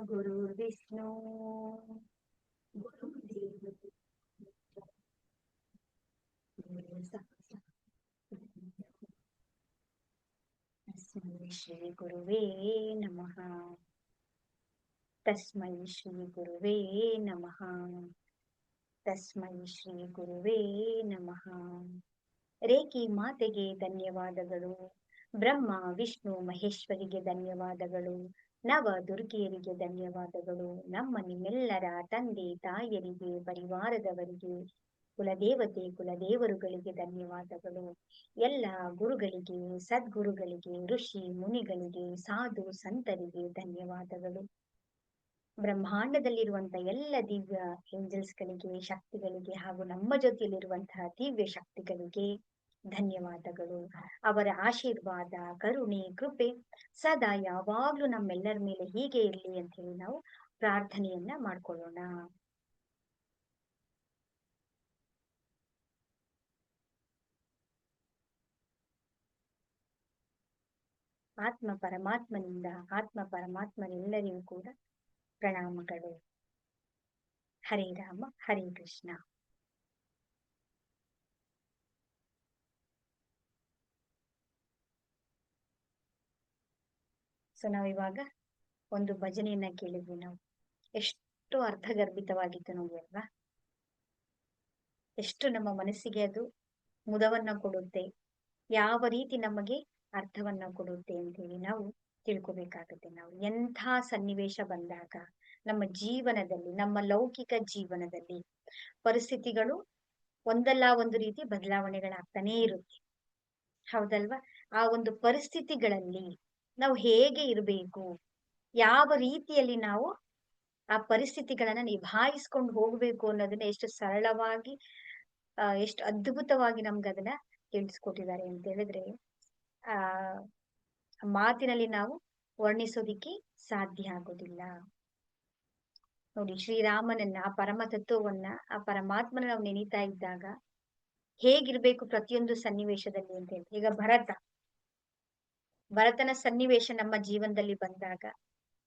गुरुर्विष्णु गुरुर्देवो तस्मै श्री गुरुवे नमः। तस्मै श्री गुरुवे नमः। तस्मै ಶ್ರೀ ಗುರುವೇ ನಮಃ. ರೇಖಿ ಮಾತೆಗೆ ಧನ್ಯವಾದಗಳು. ಬ್ರಹ್ಮ ವಿಷ್ಣು ಮಹೇಶ್ವರಿಗೆ ಧನ್ಯವಾದಗಳು. ನವ ದುರ್ಗಿಯರಿಗೆ ಧನ್ಯವಾದಗಳು. ನಮ್ಮ ನಿಮ್ಮೆಲ್ಲರ ತಂದೆ ತಾಯರಿಗೆ, ಪರಿವಾರದವರಿಗೆ, ಕುಲದೇವತೆ ಕುಲದೇವರುಗಳಿಗೆ ಧನ್ಯವಾದಗಳು. ಎಲ್ಲ ಗುರುಗಳಿಗೆ, ಸದ್ಗುರುಗಳಿಗೆ, ಋಷಿ ಮುನಿಗಳಿಗೆ, ಸಾಧು ಸಂತರಿಗೆ ಧನ್ಯವಾದಗಳು. ಬ್ರಹ್ಮಾಂಡದಲ್ಲಿರುವಂತ ಎಲ್ಲ ದಿವ್ಯ ಏಂಜಲ್ಸ್ಗಳಿಗೆ, ಶಕ್ತಿಗಳಿಗೆ ಹಾಗೂ ನಮ್ಮ ಜೊತೆಯಲ್ಲಿರುವಂತಹ ದಿವ್ಯ ಶಕ್ತಿಗಳಿಗೆ ಧನ್ಯವಾದಗಳು. ಅವರ ಆಶೀರ್ವಾದ, ಕರುಣೆ, ಕೃಪೆ ಸದಾ ಯಾವಾಗ್ಲೂ ನಮ್ಮೆಲ್ಲರ ಮೇಲೆ ಹೀಗೆ ಇರಲಿ ಅಂತ ಹೇಳಿ ನಾವು ಪ್ರಾರ್ಥನೆಯನ್ನ ಮಾಡ್ಕೊಳ್ಳೋಣ. ಆತ್ಮ ಪರಮಾತ್ಮನಿಂದ ಆತ್ಮ ಪರಮಾತ್ಮನೆಲ್ಲರಿಗೂ ಕೂಡ ಪ್ರಣಾಮಗಳು. ಹರೇ ರಾಮ ಹರೇ ಕೃಷ್ಣ. ಸೊ ನಾವಿವಾಗ ಒಂದು ಭಜನೆಯನ್ನ ಕೇಳಿದ್ವಿ. ನಾವು ಎಷ್ಟು ಅರ್ಥಗರ್ಭಿತವಾಗಿತ್ತು ನೋಡಿ ಅಲ್ವಾ? ಎಷ್ಟು ನಮ್ಮ ಮನಸ್ಸಿಗೆ ಅದು ಮುದವನ್ನ ಕೊಡುತ್ತೆ, ಯಾವ ರೀತಿ ನಮಗೆ ಅರ್ಥವನ್ನ ಕೊಡುತ್ತೆ ಅಂತ ಹೇಳಿ ನಾವು ತಿಳ್ಕೊಬೇಕಾಗುತ್ತೆ. ನಾವು ಎಂಥ ಸನ್ನಿವೇಶ ಬಂದಾಗ ನಮ್ಮ ಜೀವನದಲ್ಲಿ, ನಮ್ಮ ಲೌಕಿಕ ಜೀವನದಲ್ಲಿ ಪರಿಸ್ಥಿತಿಗಳು ಒಂದಲ್ಲ ಒಂದು ರೀತಿ ಬದಲಾವಣೆಗಳಾಗ್ತಾನೇ ಇರುತ್ತೆ, ಹೌದಲ್ವಾ? ಆ ಒಂದು ಪರಿಸ್ಥಿತಿಗಳಲ್ಲಿ ನಾವು ಹೇಗೆ ಇರಬೇಕು, ಯಾವ ರೀತಿಯಲ್ಲಿ ನಾವು ಆ ಪರಿಸ್ಥಿತಿಗಳನ್ನ ನಿಭಾಯಿಸ್ಕೊಂಡು ಹೋಗ್ಬೇಕು ಅನ್ನೋದನ್ನ ಎಷ್ಟು ಸರಳವಾಗಿ, ಎಷ್ಟು ಅದ್ಭುತವಾಗಿ ನಮ್ಗೆ ಅದನ್ನ ತಿಳಿಸ್ಕೊಟ್ಟಿದ್ದಾರೆ ಅಂತ ಹೇಳಿದ್ರೆ ಆ ಮಾತಿನಲ್ಲಿ ನಾವು ವರ್ಣಿಸೋದಿಕ್ಕೆ ಸಾಧ್ಯ ಆಗೋದಿಲ್ಲ. ನೋಡಿ, ಶ್ರೀರಾಮನನ್ನ, ಆ ಪರಮ ತತ್ವವನ್ನ, ಆ ಪರಮಾತ್ಮನ ನಾವು ನೆನೀತಾ ಇದ್ದಾಗ ಹೇಗಿರ್ಬೇಕು ಪ್ರತಿಯೊಂದು ಸನ್ನಿವೇಶದಲ್ಲಿ ಅಂತ ಹೇಳಿ. ಈಗ ಭರತನ ಸನ್ನಿವೇಶ ನಮ್ಮ ಜೀವನದಲ್ಲಿ ಬಂದಾಗ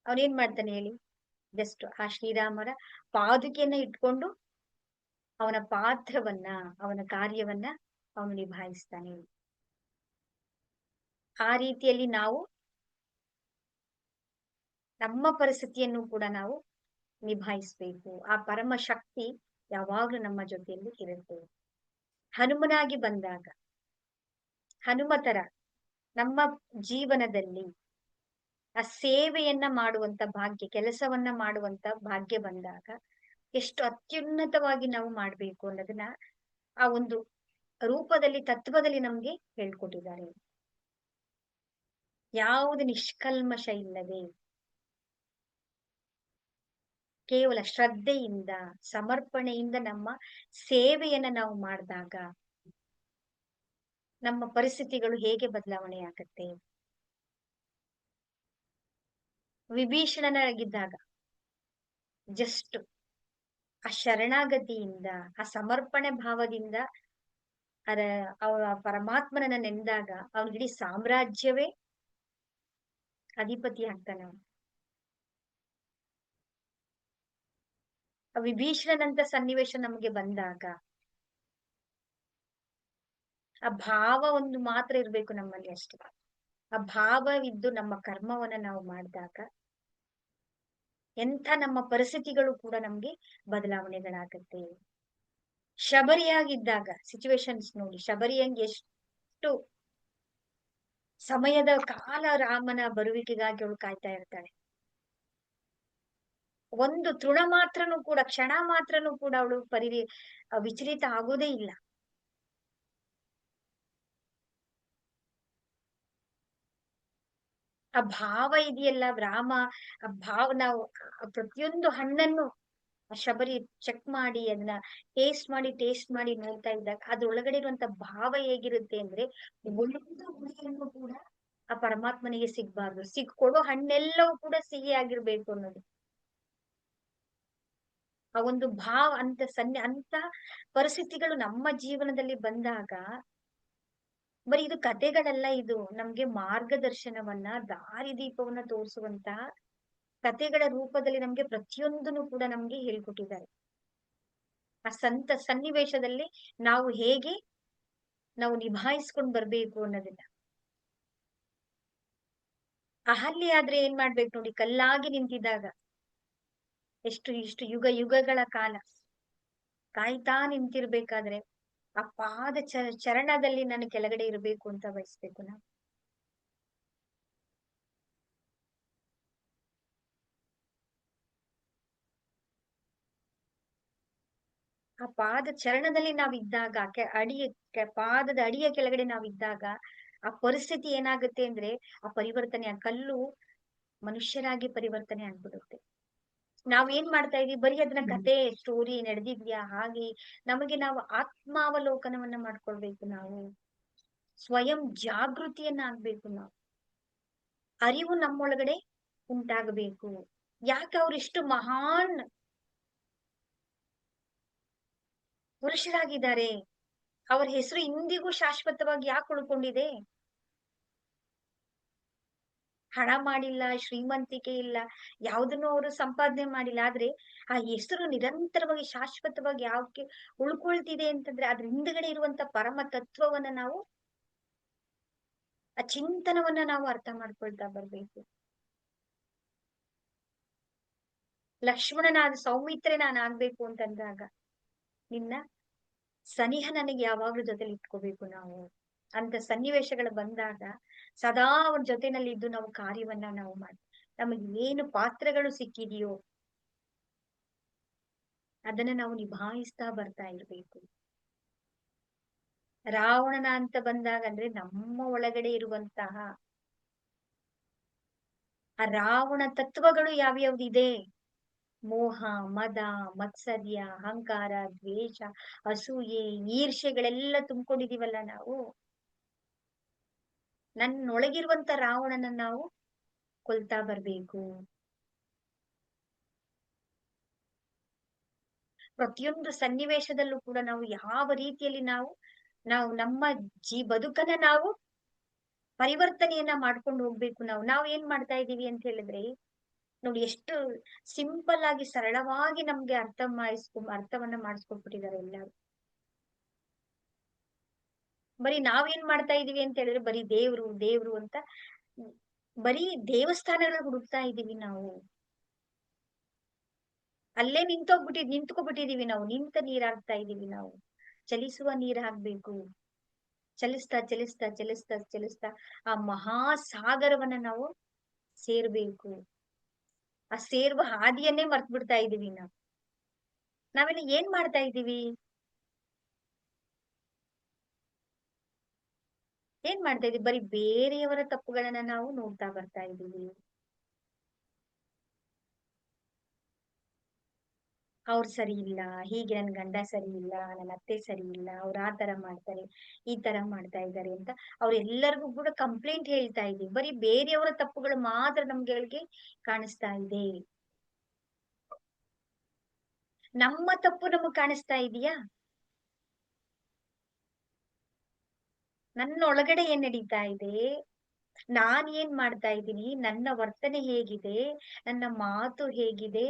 ಅವನೇನ್ ಮಾಡ್ತಾನೆ ಹೇಳಿ? ಜಸ್ಟ್ ಆ ಶ್ರೀರಾಮರ ಪಾದುಕೆಯನ್ನ ಇಟ್ಕೊಂಡು ಅವನ ಪಾತ್ರವನ್ನ, ಅವನ ಕಾರ್ಯವನ್ನ ಅವನು ನಿಭಾಯಿಸ್ತಾನೆ. ಆ ರೀತಿಯಲ್ಲಿ ನಾವು ನಮ್ಮ ಪರಿಸ್ಥಿತಿಯನ್ನು ಕೂಡ ನಾವು ನಿಭಾಯಿಸ್ಬೇಕು. ಆ ಪರಮ ಶಕ್ತಿ ಯಾವಾಗ್ಲೂ ನಮ್ಮ ಜೊತೆಯಲ್ಲಿ ಇರುತ್ತೆ. ಹನುಮನಾಗಿ ಬಂದಾಗ, ಹನುಮತರ ನಮ್ಮ ಜೀವನದಲ್ಲಿ ಆ ಸೇವೆಯನ್ನ ಮಾಡುವಂತ ಭಾಗ್ಯ, ಕೆಲಸವನ್ನ ಮಾಡುವಂತ ಭಾಗ್ಯ ಬಂದಾಗ ಎಷ್ಟು ಅತ್ಯುನ್ನತವಾಗಿ ನಾವು ಮಾಡ್ಬೇಕು ಅನ್ನೋದನ್ನ ಆ ಒಂದು ರೂಪದಲ್ಲಿ, ತತ್ವದಲ್ಲಿ ನಮ್ಗೆ ಹೇಳ್ಕೊಟ್ಟಿದ್ದಾರೆ. ಯಾವುದು ನಿಷ್ಕಲ್ಮಶ ಇಲ್ಲದೆ ಕೇವಲ ಶ್ರದ್ಧೆಯಿಂದ, ಸಮರ್ಪಣೆಯಿಂದ ನಮ್ಮ ಸೇವೆಯನ್ನ ನಾವು ಮಾಡಿದಾಗ ನಮ್ಮ ಪರಿಸ್ಥಿತಿಗಳು ಹೇಗೆ ಬದಲಾವಣೆ ಆಗತ್ತೆ. ವಿಭೀಷಣನಾಗಿದ್ದಾಗ ಜಸ್ಟ್ ಆ ಶರಣಾಗತಿಯಿಂದ, ಆ ಸಮರ್ಪಣೆ ಭಾವದಿಂದ ಅವರ ಪರಮಾತ್ಮನನ್ನ ನೆನೆದಾಗ ಅವನ ಇಡೀ ಸಾಮ್ರಾಜ್ಯವೇ ಅಧಿಪತಿ ಆಗ್ತಾನೆ. ಆ ವಿಭೀಷಣನಂತ ಸನ್ನಿವೇಶ ನಮಗೆ ಬಂದಾಗ ಆ ಭಾವ ಒಂದು ಮಾತ್ರ ಇರ್ಬೇಕು ನಮ್ಮಲ್ಲಿ ಅಷ್ಟೇ. ಆ ಭಾವವಿದ್ದು ನಮ್ಮ ಕರ್ಮವನ್ನ ನಾವು ಮಾಡಿದಾಗ ಎಂಥ ನಮ್ಮ ಪರಿಸ್ಥಿತಿಗಳು ಕೂಡ ನಮ್ಗೆ ಬದಲಾವಣೆಗಳಾಗತ್ತೆ. ಶಬರಿಯಾಗಿದ್ದಾಗ ಸಿಚುವೇಶನ್ಸ್ ನೋಡಿ, ಶಬರಿಯಂಗೆ ಎಷ್ಟು ಸಮಯದ ಕಾಲ ರಾಮನ ಬರುವಿಕೆಗಾಗಿ ಅವಳು ಕಾಯ್ತಾ ಇರ್ತಾಳೆ. ಒಂದು ತೃಣ ಮಾತ್ರನೂ ಕೂಡ, ಕ್ಷಣ ಮಾತ್ರನೂ ಕೂಡ ಅವಳು ವಿಚಲಿತ ಆಗೋದೇ ಇಲ್ಲ. ಆ ಭಾವ ಇದೆಯಲ್ಲ, ರಾಮ ಆ ಭಾವ, ನಾವು ಪ್ರತಿಯೊಂದು ಹಣ್ಣನ್ನು ಶಬರಿ ಚೆಕ್ ಮಾಡಿ, ಅದನ್ನ ಟೇಸ್ಟ್ ಮಾಡಿ ನೋಡ್ತಾ ಇದ್ದಾಗ ಅದ್ರೊಳಗಡೆ ಇರುವಂತ ಭಾವ ಹೇಗಿರುತ್ತೆ ಅಂದ್ರೆ, ಒಂದು ಹುಳಿಯನ್ನು ಕೂಡ ಆ ಪರಮಾತ್ಮನಿಗೆ ಸಿಗ್ಬಾರ್ದು, ಕೊಡೋ ಹಣ್ಣೆಲ್ಲವೂ ಕೂಡ ಸಿಹಿ ಆಗಿರ್ಬೇಕು ಅನ್ನೋದು ಆ ಒಂದು ಭಾವ. ಅಂತ ಪರಿಸ್ಥಿತಿಗಳು ನಮ್ಮ ಜೀವನದಲ್ಲಿ ಬಂದಾಗ ಬರೀ ಇದು ಕಥೆಗಳೆಲ್ಲ, ಇದು ನಮ್ಗೆ ಮಾರ್ಗದರ್ಶನವನ್ನ, ದಾರಿದೀಪವನ್ನ ತೋರಿಸುವಂತಹ ಕಥೆಗಳ ರೂಪದಲ್ಲಿ ನಮ್ಗೆ ಪ್ರತಿಯೊಂದನ್ನು ಕೂಡ ನಮ್ಗೆ ಹೇಳ್ಕೊಟ್ಟಿದ್ದಾರೆ. ಆ ಸನ್ನಿವೇಶದಲ್ಲಿ ನಾವು ಹೇಗೆ ನಾವು ನಿಭಾಯಿಸ್ಕೊಂಡ್ ಬರ್ಬೇಕು ಅನ್ನೋದನ್ನ. ಅಹಲ್ಯೆ ಆದ್ರೆ ಏನ್ ಮಾಡ್ಬೇಕು ನೋಡಿ, ಕಲ್ಲಾಗಿ ನಿಂತಿದ್ದಾಗ ಇಷ್ಟು ಯುಗ ಯುಗಗಳ ಕಾಲ ಕಾಯ್ತಾ ನಿಂತಿರ್ಬೇಕಾದ್ರೆ ಆ ಪಾದ ಚರಣದಲ್ಲಿ ನಾನು ಕೆಳಗಡೆ ಇರಬೇಕು ಅಂತ ಬಯಸ್ಬೇಕು ನಾವು. ಆ ಪಾದ ಚರಣದಲ್ಲಿ ನಾವಿದ್ದಾಗ ಪಾದದ ಅಡಿಯ ಕೆಳಗಡೆ ನಾವಿದ್ದಾಗ ಆ ಪರಿಸ್ಥಿತಿ ಏನಾಗುತ್ತೆ ಅಂದ್ರೆ ಆ ಪರಿವರ್ತನೆ, ಆ ಕಲ್ಲು ಮನುಷ್ಯರಾಗಿ ಪರಿವರ್ತನೆ ಆಗ್ಬಿಡುತ್ತೆ. ನಾವ್ ಏನ್ ಮಾಡ್ತಾ ಇದೀವಿ, ಬರೀ ಅದನ್ನ ಕತೆ ಸ್ಟೋರಿ ನಡೆದಿದ್ಯಾ ಹಾಗೆ ನಮಗೆ ನಾವು ಆತ್ಮಾವಲೋಕನವನ್ನ ಮಾಡ್ಕೊಳ್ಬೇಕು. ನಾವು ಸ್ವಯಂ ಜಾಗೃತಿಯನ್ನ ಆಗ್ಬೇಕು. ನಾವು ಅರಿವು ನಮ್ಮೊಳಗಡೆ ಉಂಟಾಗಬೇಕು. ಯಾಕೆ ಅವ್ರಿಷ್ಟು ಮಹಾನ್ ಪುರುಷರಾಗಿದ್ದಾರೆ, ಅವ್ರ ಹೆಸರು ಇಂದಿಗೂ ಶಾಶ್ವತವಾಗಿ ಯಾಕೆ ಉಳ್ಕೊಂಡಿದೆ? ಹಣ ಮಾಡಿಲ್ಲ, ಶ್ರೀಮಂತಿಕೆ ಇಲ್ಲ, ಯಾವ್ದನ್ನು ಅವರು ಸಂಪಾದನೆ ಮಾಡಿಲ್ಲ, ಆದ್ರೆ ಆ ಹೆಸರು ನಿರಂತರವಾಗಿ ಶಾಶ್ವತವಾಗಿ ಯಾಕೆ ಉಳ್ಕೊಳ್ತಿದೆ ಅಂತಂದ್ರೆ ಅದ್ರ ಹಿಂದ್ಗಡೆ ಇರುವಂತ ಪರಮ ತತ್ವವನ್ನ ನಾವು, ಆ ಚಿಂತನವನ್ನ ನಾವು ಅರ್ಥ ಮಾಡ್ಕೊಳ್ತಾ ಬರ್ಬೇಕು. ಲಕ್ಷ್ಮಣನಾದ ಸೌಮಿತ್ರೆ ನಾನು ಆಗ್ಬೇಕು ಅಂತಂದಾಗ ನಿನ್ನ ಸನಿಹ ನನಗೆ ಯಾವಾಗ್ಲೂ ಜೊತೆಲಿ ಇಟ್ಕೋಬೇಕು ನಾವು. ಅಂತ ಸನ್ನಿವೇಶಗಳು ಬಂದಾಗ ಸದಾ ಅವ್ರ ಜೊತೆನಲ್ಲಿ ಇದ್ದು ನಾವು ಕಾರ್ಯವನ್ನ ನಾವು ಮಾಡಿ, ನಮಗೆ ಏನು ಪಾತ್ರಗಳು ಸಿಕ್ಕಿದೆಯೋ ಅದನ್ನ ನಾವು ನಿಭಾಯಿಸ್ತಾ ಬರ್ತಾ ಇರ್ಬೇಕು. ರಾವಣನ ಅಂತ ಬಂದಾಗ ಅಂದ್ರೆ ನಮ್ಮ ಒಳಗಡೆ ಇರುವಂತಹ ಆ ರಾವಣ ತತ್ವಗಳು ಯಾವ್ಯಾವ್ದಿದೆ, ಮೋಹ, ಮದ, ಮತ್ಸರ್ಯ, ಅಹಂಕಾರ, ದ್ವೇಷ, ಅಸೂಯೆ, ಈರ್ಷೆಗಳೆಲ್ಲ ತುಂಬಿಕೊಂಡಿದೀವಲ್ಲ ನಾವು. ನನ್ನೊಳಗಿರುವಂತ ರಾವಣನ ನಾವು ಕೊಲ್ತಾ ಬರ್ಬೇಕು. ಪ್ರತಿಯೊಂದು ಸನ್ನಿವೇಶದಲ್ಲೂ ಕೂಡ ನಾವು ಯಾವ ರೀತಿಯಲ್ಲಿ ನಾವು ನಮ್ಮ ಬದುಕನ್ನ ನಾವು ಪರಿವರ್ತನೆಯನ್ನ ಮಾಡ್ಕೊಂಡು ಹೋಗ್ಬೇಕು. ನಾವ್ ಏನ್ ಮಾಡ್ತಾ ಇದೀವಿ ಅಂತ ಹೇಳಿದ್ರೆ ನೋಡಿ, ಎಷ್ಟು ಸಿಂಪಲ್ ಆಗಿ ಸರಳವಾಗಿ ನಮ್ಗೆ ಅರ್ಥವನ್ನ ಮಾಡಿಸ್ಕೊಟ್ಬಿಟ್ಟಿದ್ದಾರೆ ಎಲ್ಲರೂ. ಬರೀ ನಾವೇನ್ ಮಾಡ್ತಾ ಇದೀವಿ ಅಂತ ಹೇಳಿದ್ರೆ ಬರೀ ದೇವ್ರು ದೇವ್ರು ಅಂತ ಬರೀ ದೇವಸ್ಥಾನಗಳ ಹುಡುಕ್ತಾ ಇದೀವಿ ನಾವು. ಅಲ್ಲೇ ನಿಂತ್ಕೊಬಿಟ್ಟಿದೀವಿ ನಾವು. ನಿಂತ ನೀರ್ ಹಾಕ್ತಾ ಇದೀವಿ ನಾವು. ಚಲಿಸುವ ನೀರ್ ಹಾಕ್ಬೇಕು. ಚಲಿಸ್ತಾ ಚಲಿಸ್ತಾ ಚಲಿಸ್ತಾ ಚಲಿಸ್ತಾ ಆ ಮಹಾಸಾಗರವನ್ನ ನಾವು ಸೇರ್ಬೇಕು. ಆ ಸೇರುವ ಹಾದಿಯನ್ನೇ ಮರ್ತ್ ಬಿಡ್ತಾ ಇದೀವಿ ನಾವು. ನಾವೆಲ್ಲ ಏನ್ ಮಾಡ್ತಾ ಇದೀವಿ, ಬರೀ ಬೇರೆಯವರ ತಪ್ಪುಗಳನ್ನ ನಾವು ನೋಡ್ತಾ ಬರ್ತಾ ಇದೀವಿ. ಅವ್ರು ಸರಿ ಇಲ್ಲ, ಹೀಗೆ ನನ್ ಗಂಡ ಸರಿ ಇಲ್ಲ, ನನ್ನ ಅತ್ತೆ ಸರಿ ಇಲ್ಲ, ಅವ್ರು ಆ ತರ ಮಾಡ್ತಾರೆ, ಈ ತರ ಮಾಡ್ತಾ ಇದ್ದಾರೆ ಅಂತ ಅವ್ರೆಲ್ಲರಿಗೂ ಕೂಡ ಕಂಪ್ಲೇಂಟ್ ಹೇಳ್ತಾ ಇದೀವಿ. ಬರೀ ಬೇರೆಯವರ ತಪ್ಪುಗಳು ಮಾತ್ರ ನಮ್ಗಳಿಗೆ ಕಾಣಿಸ್ತಾ ಇದೆ. ನಮ್ಮ ತಪ್ಪು ನಮಗ್ ಕಾಣಿಸ್ತಾ ಇದೆಯಾ? ನನ್ನ ಒಳಗಡೆ ಏನ್ ನಡೀತಾ ಇದೆ, ನಾನ್ ಏನ್ ಮಾಡ್ತಾ ಇದ್ದೀನಿ, ನನ್ನ ವರ್ತನೆ ಹೇಗಿದೆ, ನನ್ನ ಮಾತು ಹೇಗಿದೆ,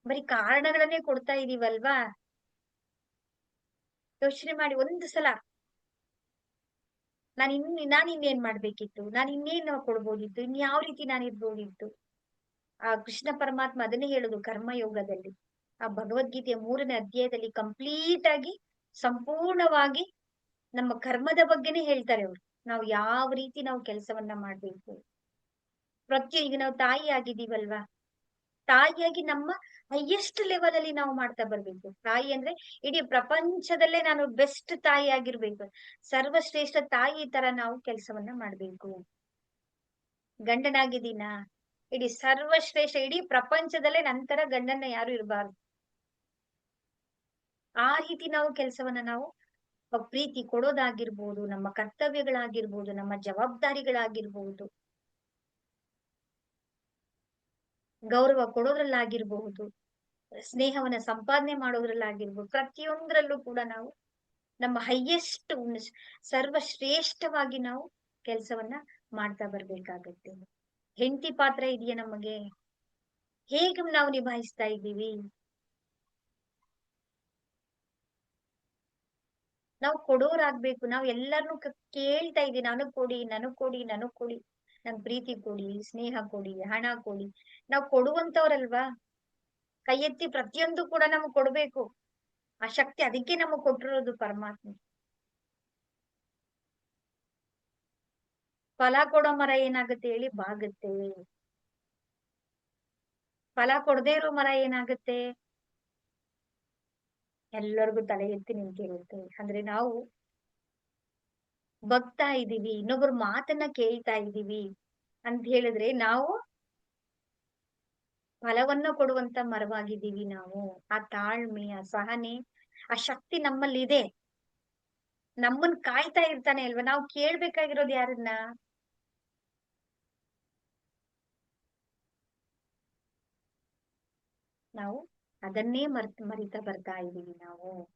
ಬರೀ ಕಾರಣಗಳನ್ನೇ ಕೊಡ್ತಾ ಇದೀವಲ್ವಾ? ಯೋಚನೆ ಮಾಡಿ ಒಂದು ಸಲ. ನಾನ್ ಇನ್ನೇನ್ ಮಾಡ್ಬೇಕಿತ್ತು, ನಾನ್ ಇನ್ನೇನ್ ಕೊಡ್ಬೋದಿತ್ತು, ಯಾವ ರೀತಿ ನಾನು ಇರ್ಬೋದಿತ್ತು. ಆ ಕೃಷ್ಣ ಪರಮಾತ್ಮ ಅದನ್ನೇ ಹೇಳುದು ಕರ್ಮಯೋಗದಲ್ಲಿ, ಆ ಭಗವದ್ಗೀತೆಯ 3ನೇ ಅಧ್ಯಾಯದಲ್ಲಿ ಕಂಪ್ಲೀಟ್ ಆಗಿ ಸಂಪೂರ್ಣವಾಗಿ ನಮ್ಮ ಕರ್ಮದ ಬಗ್ಗೆನೇ ಹೇಳ್ತಾರೆ ಅವರು. ನಾವು ಯಾವ ರೀತಿ ನಾವು ಕೆಲಸವನ್ನ ಮಾಡ್ಬೇಕು. ಈಗ ನಾವು ತಾಯಿ ಆಗಿದೀವಲ್ವಾ, ತಾಯಿಯಾಗಿ ನಮ್ಮ ಹೈಯೆಸ್ಟ್ ಲೆವೆಲ್ ಅಲ್ಲಿ ನಾವು ಮಾಡ್ತಾ ಬರ್ಬೇಕು. ತಾಯಿ ಅಂದ್ರೆ ಇಡೀ ಪ್ರಪಂಚದಲ್ಲೇ ನಾನು ಬೆಸ್ಟ್ ತಾಯಿ ಆಗಿರ್ಬೇಕು, ಸರ್ವಶ್ರೇಷ್ಠ ತಾಯಿ ತರ ನಾವು ಕೆಲಸವನ್ನ ಮಾಡ್ಬೇಕು. ಗಂಡನಾಗಿದ್ದೀನ, ಇಡೀ ಸರ್ವಶ್ರೇಷ್ಠ, ಇಡೀ ಪ್ರಪಂಚದಲ್ಲೇ ನಂತರ ಗಂಡನ್ನ ಯಾರು ಇರಬಾರ್ದು. ಆ ರೀತಿ ನಾವು ಕೆಲಸವನ್ನ ನಾವು ಪ್ರೀತಿ ಕೊಡೋದಾಗಿರ್ಬೋದು, ನಮ್ಮ ಕರ್ತವ್ಯಗಳಾಗಿರ್ಬೋದು, ನಮ್ಮ ಜವಾಬ್ದಾರಿಗಳಾಗಿರ್ಬೋದು, ಗೌರವ ಕೊಡೋದ್ರಲ್ಲಾಗಿರ್ಬಹುದು, ಸ್ನೇಹವನ್ನ ಸಂಪಾದನೆ ಮಾಡೋದ್ರಲ್ಲಾಗಿರ್ಬೋದು, ಪ್ರತಿಯೊಂದರಲ್ಲೂ ಕೂಡ ನಾವು ನಮ್ಮ ಹೈಯೆಸ್ಟ್ ಸರ್ವಶ್ರೇಷ್ಠವಾಗಿ ನಾವು ಕೆಲ್ಸವನ್ನ ಮಾಡ್ತಾ ಬರ್ಬೇಕಾಗತ್ತೆ. ಹೆಂಡತಿ ಪಾತ್ರ ಇದೆಯಾ ನಮಗೆ? ಹೇಗೆ ನಾವು ನಿಭಾಯಿಸ್ತಾ ಇದ್ದೀವಿ? ನಾವು ಕೊಡೋರಾಗ್ಬೇಕು. ನಾವು ಎಲ್ಲರನ್ನು ಕೇಳ್ತಾ ಇದೀವಿ, ನನಗ್ ಕೊಡಿ, ನನಗ್ ಕೊಡಿ, ನನಗ್ ಕೊಡಿ, ನನ್ ಪ್ರೀತಿ ಕೊಡಿ, ಸ್ನೇಹ ಕೊಡಿ, ಹಣ ಕೊಡಿ. ನಾವು ಕೊಡುವಂತವ್ರಲ್ವಾ? ಕೈ ಎತ್ತಿ ಪ್ರತಿಯೊಂದು ಕೂಡ ನಮಗ್ ಕೊಡ್ಬೇಕು. ಆ ಶಕ್ತಿ ಅದಕ್ಕೆ ನಮಗ್ ಕೊಟ್ಟಿರೋದು ಪರಮಾತ್ಮ. ಫಲ ಕೊಡೋ ಮರ ಏನಾಗುತ್ತೆ ಹೇಳಿ? ಬಾಗುತ್ತೆ. ಫಲ ಕೊಡದೇ ಇರೋ ಮರ ಏನಾಗುತ್ತೆ? ಎಲ್ಲರಿಗೂ ತಲೆ ಎತ್ತಿ ನಿಂತಿರುತ್ತೆ. ಅಂದ್ರೆ ನಾವು ಬಗ್ತಾ ಇದೀವಿ, ಇನ್ನೊಬ್ಬರ ಮಾತನ್ನ ಕೇಳ್ತಾ ಇದೀವಿ ಅಂತ ಹೇಳಿದ್ರೆ ನಾವು ಫಲವನ್ನ ಕೊಡುವಂತ ಮರವಾಗಿದ್ದೀವಿ ನಾವು. ಆ ತಾಳ್ಮೆ, ಆ ಸಹನೆ, ಆ ಶಕ್ತಿ ನಮ್ಮಲ್ಲಿದೆ. ನಮ್ಮನ್ ಕಾಯ್ತಾ ಇರ್ತಾನೆ ಅಲ್ವಾ? ನಾವು ಕೇಳ್ಬೇಕಾಗಿರೋದು ಯಾರನ್ನ? ನಾವು ಅದನ್ನೇ ಮರಿತಾ ಬರ್ತಾ ಇದೀವಿ ನಾವು.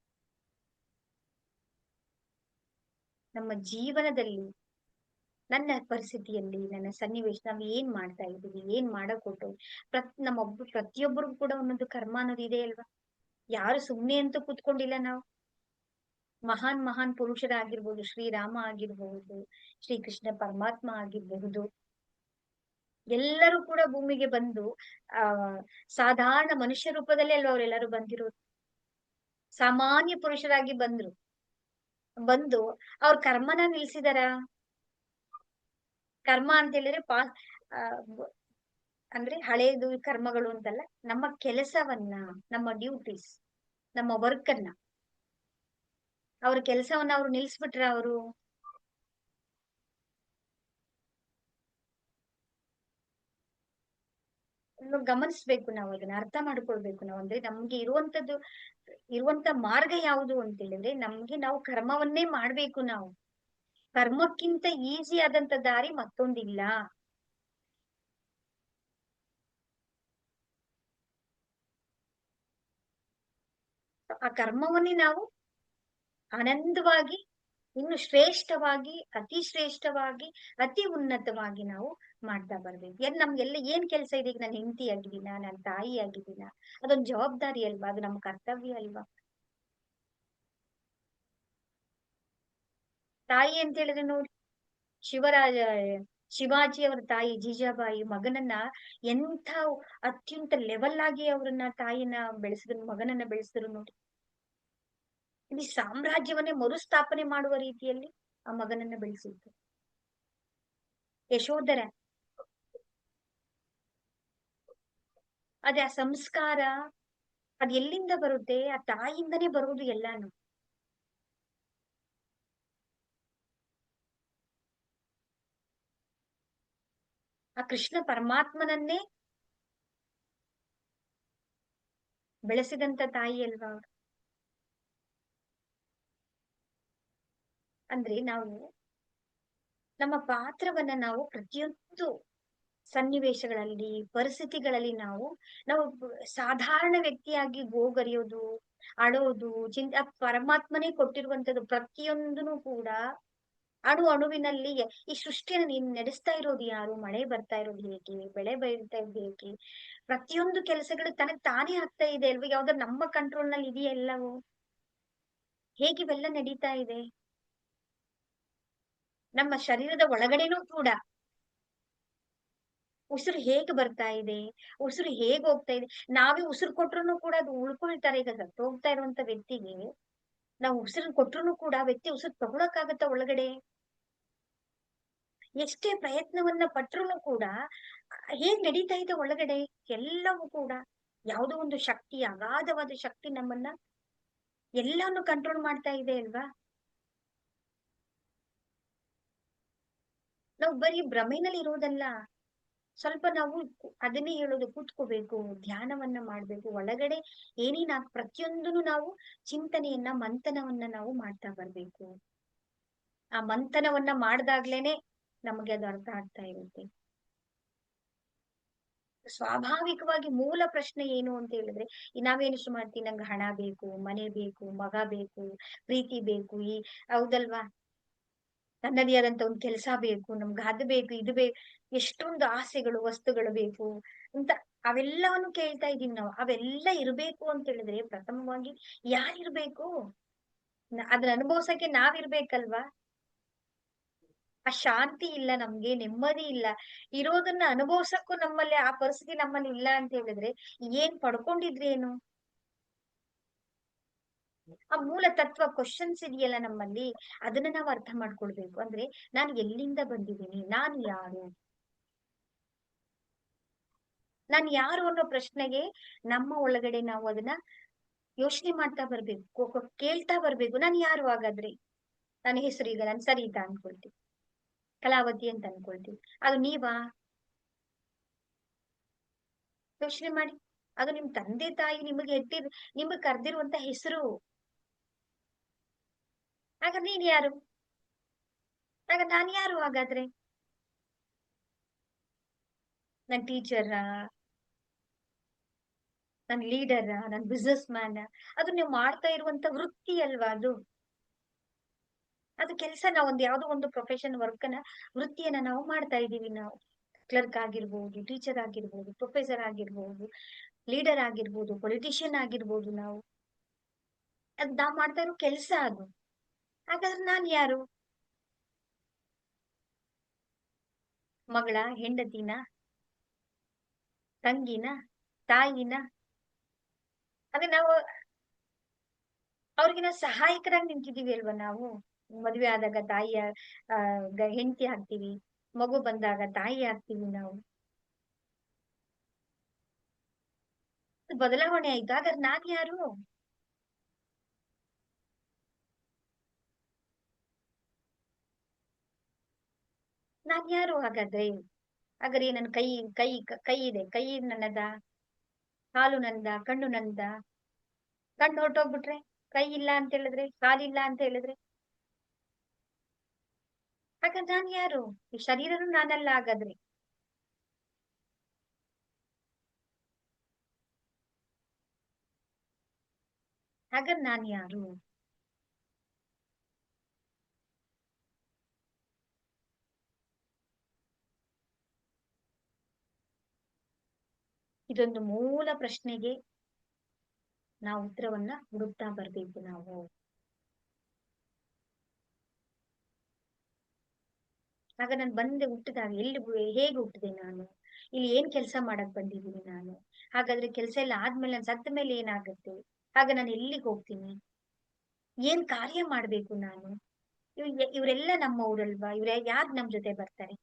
ನಮ್ಮ ಜೀವನದಲ್ಲಿ, ನನ್ನ ಪರಿಸ್ಥಿತಿಯಲ್ಲಿ, ನನ್ನ ಸನ್ನಿವೇಶ, ನಾವ್ ಏನ್ ಮಾಡ್ತಾ ಇದೀವಿ, ಏನ್ ಮಾಡಕ್ ಕೊಟ್ಟು ಪ್ರತಿಯೊಬ್ಬರಿಗೂ ಕೂಡ ಒಂದೊಂದು ಕರ್ಮ ಅನ್ನೋದು ಇದೆ ಅಲ್ವಾ? ಯಾರು ಸುಮ್ನೆ ಅಂತೂ ಕೂತ್ಕೊಂಡಿಲ್ಲ ನಾವು. ಮಹಾನ್ ಮಹಾನ್ ಪುರುಷರಾಗಿರ್ಬೋದು, ಶ್ರೀರಾಮ ಆಗಿರ್ಬಹುದು, ಶ್ರೀಕೃಷ್ಣ ಪರಮಾತ್ಮ ಆಗಿರಬಹುದು, ಎಲ್ಲರೂ ಕೂಡ ಭೂಮಿಗೆ ಬಂದು ಆ ಸಾಧಾರಣ ಮನುಷ್ಯ ರೂಪದಲ್ಲಿ ಅಲ್ವಾ ಅವರೆಲ್ಲರೂ ಬಂದಿರೋದು. ಸಾಮಾನ್ಯ ಪುರುಷರಾಗಿ ಬಂದು ಅವ್ರ ಕರ್ಮನ ನಿಲ್ಸಿದಾರ. ಕರ್ಮ ಅಂತ ಹೇಳಿದ್ರೆ ಆ, ಬ- ಅಂದ್ರೆ ಹಳೇದು ಕರ್ಮಗಳು ಅಂತಲ್ಲ, ನಮ್ಮ ಕೆಲಸವನ್ನ, ನಮ್ಮ ಡ್ಯೂಟೀಸ್, ನಮ್ಮ ವರ್ಕ್ ಅನ್ನ, ಅವ್ರ ಕೆಲಸವನ್ನ ಅವ್ರು ನಿಲ್ಸ್ಬಿಟ್ರ ಅವರು. ಗಮನಿಸ್ಬೇಕು, ನಾವು ಅದನ್ನ ಅರ್ಥ ಮಾಡ್ಕೊಳ್ಬೇಕು ನಾವು. ಅಂದ್ರೆ ನಮ್ಗೆ ಇರುವಂತ ಮಾರ್ಗ ಯಾವುದು ಅಂತ ಹೇಳಿದ್ರೆ, ನಮ್ಗೆ ನಾವು ಕರ್ಮವನ್ನೇ ಮಾಡ್ಬೇಕು ನಾವು. ಕರ್ಮಕ್ಕಿಂತ ಈಸಿ ಆದಂತ ದಾರಿ ಮತ್ತೊಂದಿಲ್ಲ. ಆ ಕರ್ಮವನ್ನೇ ನಾವು ಆನಂದವಾಗಿ, ಇನ್ನು ಶ್ರೇಷ್ಠವಾಗಿ, ಅತಿ ಶ್ರೇಷ್ಠವಾಗಿ, ಅತಿ ಉನ್ನತವಾಗಿ ನಾವು ಮಾಡ್ತಾ ಬರ್ಬೇಕು. ನಮ್ಗೆಲ್ಲ ಏನ್ ಕೆಲಸ ಇದೆ? ಈಗ ನಾನು ಹೆಂಡತಿ ಆಗಿದ್ದೀನ, ನನ್ನ ತಾಯಿ ಆಗಿದ್ದೀನ, ಅದೊಂದು ಜವಾಬ್ದಾರಿ ಅಲ್ವಾ? ಅದು ನಮ್ಮ ಕರ್ತವ್ಯ ಅಲ್ವಾ? ತಾಯಿ ಅಂತ ಹೇಳಿದ್ರೆ ನೋಡಿ, ಶಿವರಾಜ ಶಿವಾಜಿ ಅವರ ತಾಯಿ ಜೀಜಾಬಾಯಿ ಮಗನನ್ನ ಎಂಥ ಅತ್ಯಂತ ಲೆವೆಲ್ ಆಗಿ ಅವ್ರನ್ನ, ತಾಯಿನ ಬೆಳೆಸಿದ್ರು, ಮಗನನ್ನ ಬೆಳೆಸಿದ್ರು ನೋಡಿ. ಇಡೀ ಸಾಮ್ರಾಜ್ಯವನ್ನೇ ಮರುಸ್ಥಾಪನೆ ಮಾಡುವ ರೀತಿಯಲ್ಲಿ ಆ ಮಗನನ್ನ ಬೆಳೆಸಿದ್ರು. ಯಶೋಧರ, ಅದೇ ಆ ಸಂಸ್ಕಾರ, ಅದ್ ಎಲ್ಲಿಂದ ಬರುತ್ತೆ? ಆ ತಾಯಿಯಿಂದನೇ ಬರುವುದು ಎಲ್ಲಾನು. ಆ ಕೃಷ್ಣ ಪರಮಾತ್ಮನನ್ನೇ ಬೆಳೆಸಿದಂತ ತಾಯಿ ಅಲ್ವಾ ಅವ್ರು? ಅಂದ್ರೆ ನಾವು ನಮ್ಮ ಪಾತ್ರವನ್ನ ನಾವು ಪ್ರತಿಯೊಂದು ಸನ್ನಿವೇಶಗಳಲ್ಲಿ, ಪರಿಸ್ಥಿತಿಗಳಲ್ಲಿ ನಾವು ಸಾಧಾರಣ ವ್ಯಕ್ತಿಯಾಗಿ ಗೋಗರಿಯೋದು, ಅಳೋದು, ಆ ಪರಮಾತ್ಮನೇ ಕೊಟ್ಟಿರುವಂತದ್ದು ಪ್ರತಿಯೊಂದನು ಕೂಡ. ಅಣುವಿನಲ್ಲಿ ಈ ಸೃಷ್ಟಿಯನ್ನು ನೀನ್ ನಡೆಸ್ತಾ ಇರೋದು ಯಾರು? ಮಳೆ ಬರ್ತಾ ಇರೋದು ಹೇಗೆ? ಬೆಳೆ ಬೆಳೀತಾ ಇರೋದು ಹೇಗೆ? ಪ್ರತಿಯೊಂದು ಕೆಲಸಗಳು ತನಗ್ ತಾನೇ ಆಗ್ತಾ ಇದೆ ಅಲ್ವಾ? ಯಾವ್ದಾದ್ರು ನಮ್ಮ ಕಂಟ್ರೋಲ್ ನಲ್ಲಿ ಇದೆಯಾ ಎಲ್ಲವೂ? ಹೇಗೆ ಇವೆಲ್ಲ ನಡೀತಾ ಇದೆ? ನಮ್ಮ ಶರೀರದ ಒಳಗಡೆನೂ ಕೂಡ ಉಸಿರು ಹೇಗೆ ಬರ್ತಾ ಇದೆ, ಉಸಿರು ಹೇಗೆ ಹೋಗ್ತಾ ಇದೆ. ನಾವೇ ಉಸಿರು ಕೊಟ್ರು ಕೂಡ ಅದು ಉಳ್ಕೊಳ್ತಾರೆ. ಈಗ ಸತ್ತು ಹೋಗ್ತಾ ಇರುವಂತ ವ್ಯಕ್ತಿಗೆ ನಾವು ಉಸಿರು ಕೊಟ್ರು ಕೂಡ ವ್ಯಕ್ತಿ ಉಸಿರು ತಗೊಳಕ್ಕಾಗತ್ತ ಒಳಗಡೆ? ಎಷ್ಟೇ ಪ್ರಯತ್ನವನ್ನ ಪಟ್ರು ಕೂಡ ಹೇಗ್ ನಡೀತಾ ಇದೆ ಒಳಗಡೆ? ಎಲ್ಲವೂ ಕೂಡ ಯಾವುದೋ ಒಂದು ಶಕ್ತಿ, ಅಗಾಧವಾದ ಶಕ್ತಿ ನಮ್ಮನ್ನ ಎಲ್ಲಾನು ಕಂಟ್ರೋಲ್ ಮಾಡ್ತಾ ಇದೆ ಅಲ್ವಾ? ನಾವು ಬರೀ ಭ್ರಮೆನಲ್ಲಿ ಇರೋದಲ್ಲ. ಸ್ವಲ್ಪ ನಾವು ಅದನ್ನೇ ಹೇಳೋದು, ಕೂತ್ಕೋಬೇಕು, ಧ್ಯಾನವನ್ನ ಮಾಡ್ಬೇಕು. ಒಳಗಡೆ ಪ್ರತಿಯೊಂದನ್ನು ನಾವು ಚಿಂತನೆಯನ್ನ, ಮಂಥನವನ್ನ ನಾವು ಮಾಡ್ತಾ ಬರ್ಬೇಕು. ಆ ಮಂಥನವನ್ನ ಮಾಡ್ದಾಗ್ಲೇನೆ ನಮಗೆ ಅದು ಅರ್ಥ ಆಗ್ತಾ ಇರುತ್ತೆ. ಸ್ವಾಭಾವಿಕವಾಗಿ ಮೂಲ ಪ್ರಶ್ನೆ ಏನು ಅಂತ ಹೇಳಿದ್ರೆ, ನಾವೇನಿಷ್ಟು ಮಾಡ್ತೀವಿ? ನಂಗೆ ಹಣ ಬೇಕು, ಮನೆ ಬೇಕು, ಮಗ ಬೇಕು, ಪ್ರೀತಿ ಬೇಕು, ಹೌದಲ್ವಾ? ನನ್ನದೇ ಆದಂತ ಒಂದು ಕೆಲಸ ಬೇಕು, ನಮ್ಗೆ ಅದು ಬೇಕು, ಇದು ಬೇಕು, ಎಷ್ಟೊಂದು ಆಸೆಗಳು, ವಸ್ತುಗಳು ಬೇಕು ಅಂತ ಅವೆಲ್ಲವನ್ನು ಕೇಳ್ತಾ ಇದೀವಿ ನಾವು. ಅವೆಲ್ಲ ಇರ್ಬೇಕು ಅಂತ ಹೇಳಿದ್ರೆ ಪ್ರಥಮವಾಗಿ ಯಾರಿರ್ಬೇಕು? ಅದನ್ನ ಅನುಭವ್ಸಕ್ಕೆ ನಾವಿರ್ಬೇಕಲ್ವಾ? ಆ ಶಾಂತಿ ಇಲ್ಲ ನಮ್ಗೆ, ನೆಮ್ಮದಿ ಇಲ್ಲ. ಇರೋದನ್ನ ಅನುಭವ್ಸಕ್ಕೂ ನಮ್ಮಲ್ಲಿ ಆ ಪರಿಸ್ಥಿತಿ ನಮ್ಮಲ್ಲಿ ಇಲ್ಲ ಅಂತ ಹೇಳಿದ್ರೆ ಏನ್ ಪಡ್ಕೊಂಡಿದ್ರಿ ಏನು? ಆ ಮೂಲ ತತ್ವ ಕ್ವಶನ್ಸ್ ಇದೆಯಲ್ಲ ನಮ್ಮಲ್ಲಿ, ಅದನ್ನ ನಾವು ಅರ್ಥ ಮಾಡ್ಕೊಳ್ಬೇಕು. ಅಂದ್ರೆ ನಾನು ಎಲ್ಲಿಂದ ಬಂದಿದ್ದೀನಿ, ನಾನು ಯಾರು, ನಾನು ಯಾರು ಅನ್ನೋ ಪ್ರಶ್ನೆಗೆ ನಮ್ಮ ಒಳಗಡೆ ನಾವು ಅದನ್ನ ಯೋಚನೆ ಮಾಡ್ತಾ ಬರ್ಬೇಕು, ಕೇಳ್ತಾ ಬರ್ಬೇಕು. ನಾನು ಯಾರು ಹಾಗಾದ್ರೆ? ನನ್ನ ಹೆಸರು ಈಗ ನಾನು ಸರಿತಾ ಅನ್ಕೊಳ್ತೀನಿ, ಕಲಾವತಿ ಅಂತ ಅನ್ಕೊಳ್ತೀವಿ. ಅದು ನೀವಾ? ಯೋಚನೆ ಮಾಡಿ. ಅದು ನಿಮ್ ತಂದೆ ತಾಯಿ ನಿಮಗೆ ನಿಮಗೆ ಕರ್ದಿರುವಂತ ಹೆಸರು. ಆಗ ನೀನ್ ಯಾರು? ಆಗ ನಾನ್ ಯಾರು ಹಾಗಾದ್ರೆ? ನನ್ ಟೀಚರ್, ನನ್ ಲೀಡರ್, ನನ್ ಬಿಸ್ನೆಸ್ ಮ್ಯಾನ್? ಅದು ನೀವು ಮಾಡ್ತಾ ಇರುವಂತ ವೃತ್ತಿ ಅಲ್ವಾ ಅದು? ಅದು ಕೆಲಸ. ನಾವು ಒಂದು ಯಾವ್ದೋ ಒಂದು ಪ್ರೊಫೆಷನ್ ವರ್ಕ್ ನ ವೃತ್ತಿಯನ್ನ ನಾವು ಮಾಡ್ತಾ ಇದೀವಿ ನಾವು. ಕ್ಲರ್ಕ್ ಆಗಿರ್ಬೋದು, ಟೀಚರ್ ಆಗಿರ್ಬೋದು, ಪ್ರೊಫೆಸರ್ ಆಗಿರ್ಬೋದು, ಲೀಡರ್ ಆಗಿರ್ಬೋದು, ಪೊಲಿಟಿಷಿಯನ್ ಆಗಿರ್ಬೋದು. ನಾವು ಅದ್ ನಾವ್ ಮಾಡ್ತಾ ಇರೋ ಕೆಲ್ಸ ಅದು. ಹಾಗಾದ್ರೆ ನಾನ್ ಯಾರು? ಮಗಳ, ಹೆಂಡತಿನ, ತಂಗಿನ, ತಾಯಿನ? ಅದೇ ನಾವು ಅವ್ರಿಗೆ ನಾವು ಸಹಾಯಕರಾಗಿ ನಿಂತಿದೀವಿ ಅಲ್ವಾ ನಾವು? ಮದ್ವೆ ಆದಾಗ ತಾಯಿಯ ಹೆಂಡತಿ ಆಗ್ತೀವಿ, ಮಗು ಬಂದಾಗ ತಾಯಿ ಆಗ್ತೀವಿ ನಾವು. ಬದಲಾವಣೆ ಆಯ್ತು. ಹಾಗಾದ್ರೆ ನಾನ್ ಯಾರು? ನಾನ್ ಯಾರು ಹಾಗಾದ್ರೆ? ಹಾಗಾದ್ರೆ ನನ್ನ ಕೈ ಕೈ ಇದೆ, ಕೈ ನನ್ನದ? ಕಾಲು ನಂದ? ಕಣ್ಣು ನಂದ? ಕಣ್ಣು ಹೊರ್ಟೋಗ್ಬಿಟ್ರೆ? ಕೈ ಇಲ್ಲ ಅಂತ ಹೇಳಿದ್ರೆ, ಕಾಲಿಲ್ಲ ಅಂತ ಹೇಳಿದ್ರೆ, ಹಾಗಾದ್ರೆ ನಾನ್ ಯಾರು? ಈ ಶರೀರನು ನಾನಲ್ಲ ಹಾಗಾದ್ರೆ. ಹಾಗಾದ್ರೆ ನಾನ್ ಯಾರು? ಇದೊಂದು ಮೂಲ ಪ್ರಶ್ನೆಗೆ ನಾವು ಉತ್ತರವನ್ನ ಹುಡುಕ್ತಾ ಬರ್ಬೇಕು ನಾವು. ಆಗ ನಾನು ಬಂದೆ ಹುಟ್ಟಿದಾಗ ಎಲ್ಲಿ ಹೇಗೆ ಹುಟ್ಟಿದೆ ನಾನು? ಇಲ್ಲಿ ಏನ್ ಕೆಲಸ ಮಾಡಕ್ ಬಂದಿದ್ದೀನಿ ನಾನು? ಹಾಗಾದ್ರೆ ಕೆಲಸ ಎಲ್ಲ ಆದ್ಮೇಲೆ ನಾನು ಸತ್ತ ಮೇಲೆ ಏನಾಗುತ್ತೆ? ಆಗ ನಾನು ಎಲ್ಲಿಗೆ ಹೋಗ್ತೀನಿ? ಏನ್ ಕಾರ್ಯ ಮಾಡ್ಬೇಕು ನಾನು? ಇವ್ರೆಲ್ಲ ನಮ್ಮವ್ರಲ್ವಾ? ಯಾರ್ ನಮ್ ಜೊತೆ ಬರ್ತಾರೆ?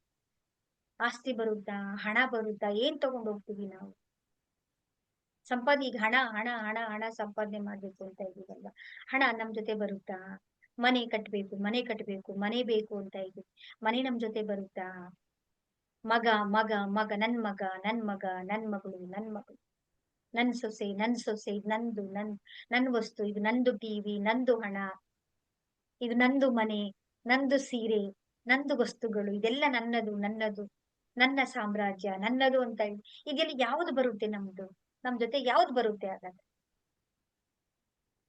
ಆಸ್ತಿ ಬರುತ್ತಾ? ಹಣ ಬರುತ್ತಾ? ಏನ್ ತಗೊಂಡ್ ಹೋಗ್ತೀವಿ ನಾವು? ಈಗ ಹಣ ಹಣ ಹಣ ಹಣ ಸಂಪಾದನೆ ಮಾಡ್ಬೇಕು ಅಂತ ಇದೀವಲ್ವಾ? ಹಣ ನಮ್ ಜೊತೆ ಬರುತ್ತಾ? ಮನೆ ಕಟ್ಬೇಕು, ಮನೆ ಬೇಕು ಅಂತ ಇದೀವಿ. ಮನೆ ನಮ್ ಜೊತೆ ಬರುತ್ತಾ? ಮಗ ಮಗ ಮಗ, ನನ್ ಮಗ, ನನ್ ಮಗಳು, ನನ್ ಸೊಸೆ, ಇದು ನನ್ ವಸ್ತು, ಇದು ನಂದು ಟಿವಿ, ನಂದು ಹಣ, ಇದು ನಂದು ಮನೆ, ನಂದು ಸೀರೆ, ನಂದು ವಸ್ತುಗಳು, ಇದೆಲ್ಲ ನನ್ನದು, ನನ್ನ ಸಾಮ್ರಾಜ್ಯ ನನ್ನದು ಅಂತ ಇದೆಲ್ಲ ಯಾವ್ದು ಬರುತ್ತೆ ನಮ್ದು? ನಮ್ ಜೊತೆ ಯಾವ್ದು ಬರುತ್ತೆ ಹಾಗಾದ್ರೆ?